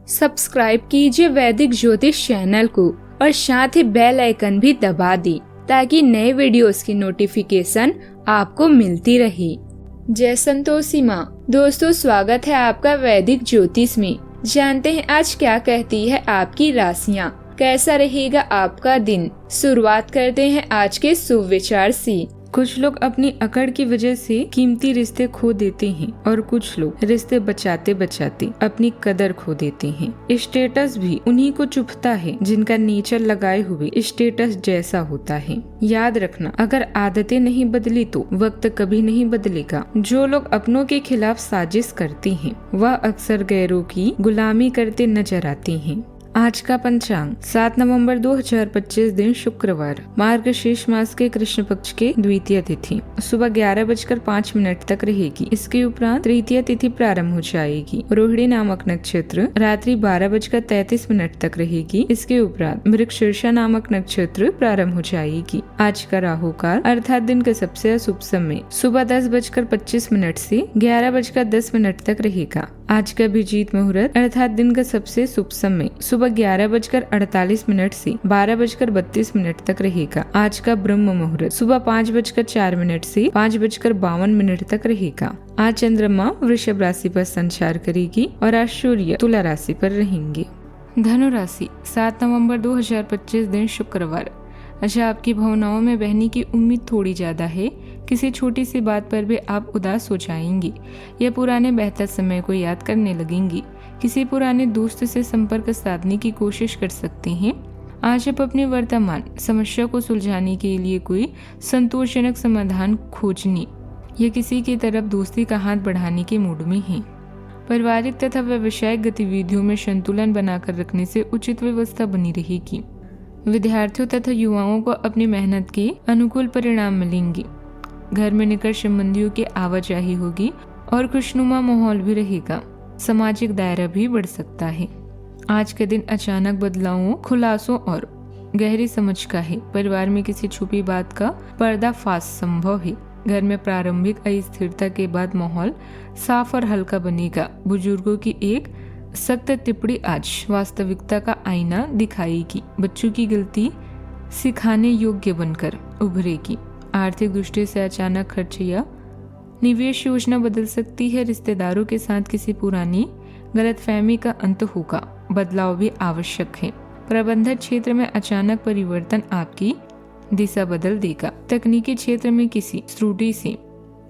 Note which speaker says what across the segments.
Speaker 1: Subscribe कीजिए वैदिक ज्योतिष चैनल को और साथ ही बेल आइकन भी दबा दी ताकि नए वीडियोस की नोटिफिकेशन आपको मिलती रहे। जय संतोषी माँ। दोस्तों, स्वागत है आपका वैदिक ज्योतिष में। जानते हैं आज क्या कहती है आपकी राशियाँ, कैसा रहेगा आपका दिन। शुरुआत करते हैं आज के शुभ विचार से। कुछ लोग अपनी अकड़ की वजह से कीमती रिश्ते खो देते हैं और कुछ लोग रिश्ते बचाते बचाते अपनी कदर खो देते हैं। स्टेटस भी उन्हीं को चुभता है जिनका नेचर लगाए हुए स्टेटस जैसा होता है। याद रखना, अगर आदतें नहीं बदली तो वक्त कभी नहीं बदलेगा। जो लोग अपनों के खिलाफ साजिश करते हैं वह अक्सर गैरों की गुलामी करते नजर आते हैं। आज का पंचांग 7 नवंबर 2025 दिन शुक्रवार, मार्गशीर्ष मास के कृष्ण पक्ष के द्वितीय तिथि सुबह 11:05 तक रहेगी। इसके उपरांत तृतीय तिथि प्रारंभ हो जाएगी। रोहिणी नामक नक्षत्र रात्रि 12:33 तक रहेगी। इसके उपरांत मृगशीर्षा नामक नक्षत्र प्रारंभ हो जाएगी। आज का राहु काल अर्थात दिन का सबसे अशुभ समय सुबह 10:25 से 11:10 तक रहेगा। आज का अभिजीत मुहूर्त अर्थात दिन का सबसे शुभ समय सुबह 11:48 से 12:32 तक रहेगा। आज का ब्रह्म मुहूर्त सुबह 5:04 से 5:52 तक रहेगा। आज चंद्रमा वृषभ राशि पर संचार करेगी और आज सूर्य तुला राशि पर रहेंगे। धनु राशि 7 नवंबर 2025 दिन शुक्रवार। अच्छा, आपकी भावनाओं में बहने की उम्मीद थोड़ी ज्यादा है। किसी छोटी सी बात पर भी आप उदास हो जाएंगी या पुराने बेहतर समय को याद करने लगेंगी। किसी पुराने दोस्त से संपर्क साधने की कोशिश कर सकते हैं। आज आप अपनी वर्तमान समस्या को सुलझाने के लिए कोई संतोषजनक समाधान खोजने या किसी की तरफ दोस्ती का हाथ बढ़ाने के मूड में हैं। पारिवारिक तथा व्यावसायिक गतिविधियों में संतुलन बनाकर रखने से उचित व्यवस्था बनी रहेगी। विद्यार्थियों तथा युवाओं को अपनी मेहनत के अनुकूल परिणाम मिलेंगे। घर में निकट संबंधियों की आवाजाही होगी और खुशनुमा माहौल भी रहेगा। सामाजिक दायरा भी बढ़ सकता है। आज के दिन अचानक बदलावों, खुलासों और गहरी समझ का है। परिवार में किसी छुपी बात का पर्दाफाश संभव है। घर में प्रारंभिक अस्थिरता के बाद माहौल साफ और हल्का बनेगा। बुजुर्गों की एक सख्त टिप्पणी आज वास्तविकता का आईना दिखाएगी। बच्चों की गलती सिखाने योग्य बनकर उभरेगी। आर्थिक दृष्टि से अचानक खर्च या निवेश योजना बदल सकती है। रिश्तेदारों के साथ किसी पुरानी गलतफहमी का अंत होगा। बदलाव भी आवश्यक है। प्रबंधन क्षेत्र में अचानक परिवर्तन आपकी दिशा बदल देगा। तकनीकी क्षेत्र में किसी त्रुटि से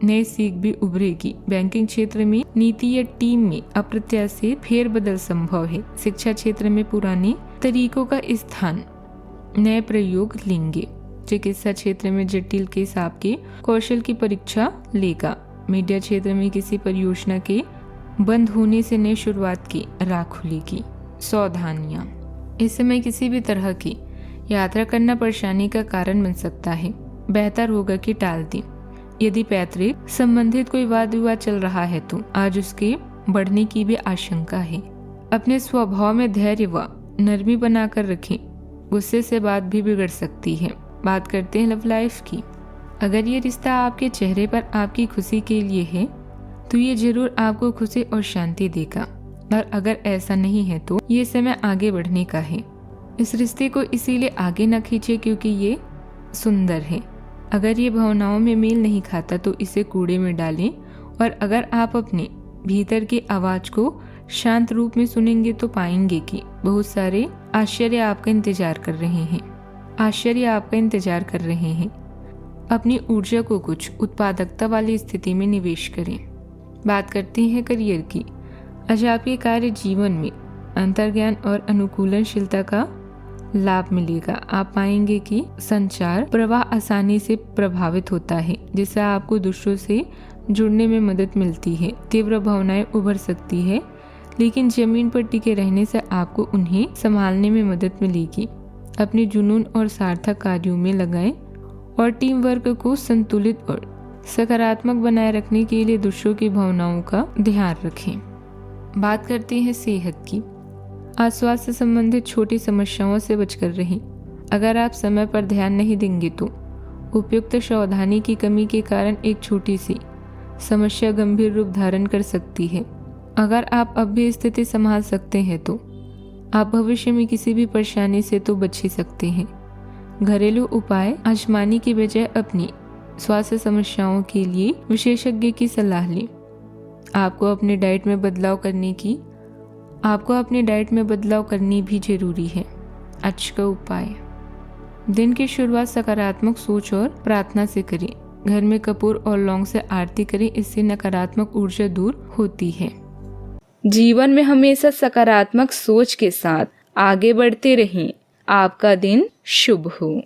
Speaker 1: नई सीख भी उभरेगी। बैंकिंग क्षेत्र में नीति या टीम में अप्रत्याशित फेरबदल संभव है। शिक्षा क्षेत्र में पुराने तरीकों का स्थान नए प्रयोग लेंगे। चिकित्सा क्षेत्र में जटिल केस आपके कौशल की परीक्षा लेगा। मीडिया क्षेत्र में किसी परियोजना के बंद होने से नई शुरुआत की राह खुलेगी। सावधानियां, इस समय किसी भी तरह की यात्रा करना परेशानी का कारण बन सकता है। बेहतर होगा कि टाल दें। यदि पैतृक संबंधित कोई वाद विवाद चल रहा है तो आज उसके बढ़ने की भी आशंका है। अपने स्वभाव में धैर्य व नरमी बनाकर रखें। गुस्से से बात भी बिगड़ सकती है। बात करते हैं लव लाइफ की। अगर ये रिश्ता आपके चेहरे पर आपकी खुशी के लिए है तो ये जरूर आपको खुशी और शांति देगा, और अगर ऐसा नहीं है तो ये समय आगे बढ़ने का है। इस रिश्ते को इसीलिए आगे न खींचे क्योंकि ये सुंदर है। अगर ये भावनाओं में मेल नहीं खाता तो इसे कूड़े में डालें, और अगर आप अपने भीतर की आवाज को शांत रूप में सुनेंगे तो पाएंगे कि बहुत सारे आश्चर्य आपका इंतजार कर रहे हैं। अपनी ऊर्जा को कुछ उत्पादकता वाली स्थिति में निवेश करें। बात करते हैं करियर की। आज आपके कार्य जीवन में अंतर्ज्ञान और अनुकूलनशीलता का लाभ मिलेगा। आप पाएंगे कि संचार प्रवाह आसानी से प्रभावित होता है, जिससे आपको दूसरों से जुड़ने में मदद मिलती है। तीव्र भावनाएं उभर सकती है, लेकिन जमीन पर टिके रहने से आपको उन्हें संभालने में मदद मिलेगी। अपने जुनून और सार्थक कार्यों में लगाएं और टीम वर्क को संतुलित और सकारात्मक बनाए रखने के लिए दूसरों की भावनाओं का ध्यान रखें। बात करते हैं सेहत की। आज स्वास्थ्य संबंधित छोटी समस्याओं से बचकर रहें। अगर आप समय पर ध्यान नहीं देंगे तो उपयुक्त सावधानी की कमी के कारण एक छोटी सी समस्या गंभीर रूप धारण कर सकती है।
Speaker 2: अगर आप अब भी स्थिति संभाल सकते हैं तो आप भविष्य में किसी भी परेशानी से तो बच ही सकते हैं। घरेलू उपाय आजमाने की बजाय अपनी स्वास्थ्य समस्याओं के लिए विशेषज्ञ की सलाह लें। आपको अपने डाइट में बदलाव करनी भी जरूरी है। आज का उपाय, दिन की शुरुआत सकारात्मक सोच और प्रार्थना से करें। घर में कपूर और लौंग से आरती करें, इससे नकारात्मक ऊर्जा दूर होती है।
Speaker 1: जीवन में हमेशा सकारात्मक सोच के साथ आगे बढ़ते रहें। आपका दिन शुभ हो।